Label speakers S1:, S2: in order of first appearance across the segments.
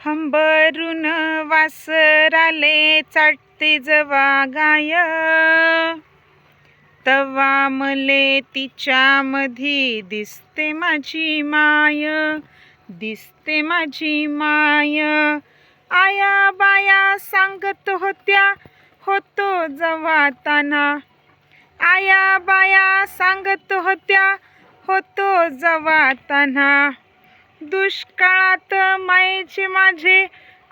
S1: हंबरून वासराले चाटते जवा गाय, तवा मले तिच्यामधी दिसते माझी माय, दिसते माझी माय. आया बाया सांगत होत्या होतो जवा ताना, आया बाया सांगत होत्या होतो जवा ताना. दुष्काळात मायेचे माझे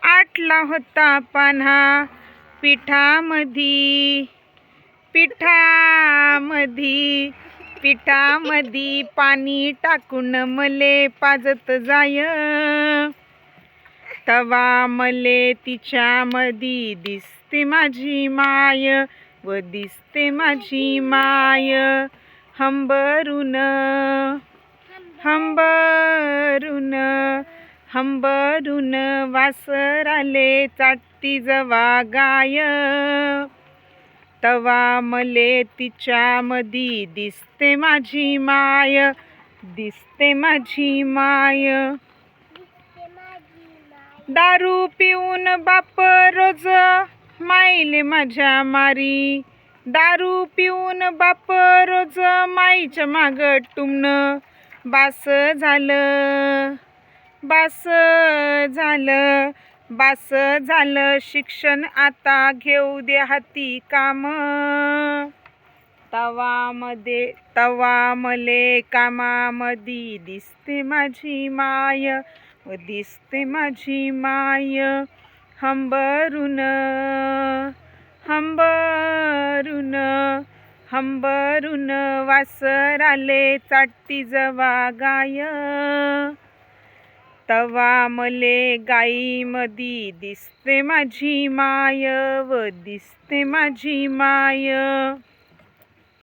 S1: आटला होता पान्हा, पिठामधी पाणी टाकून मले पाजत जाय, तवा मले तिच्यामधी दिसते माझी माय व दिसते माझी माय. हंबरून वासराले चाटती जवा गाय, तवा मले तिच्यामधी दिसते माझी माय, दिसते माझी माय. दारू पिऊन बाप रोज माईले माझ्या मारी, दारू पिऊन बाप रोज माईच्या माग टुमणं. बास झालं शिक्षण, आता घेऊ दे हाती काम. तवा मले कामामधी दिसते माझी माय व दिसते माझी माय. हंबरून वासराले चाटती जवा गाय, तवा मले गाईमधी दिसते माझी माय व दिसते माझी माय.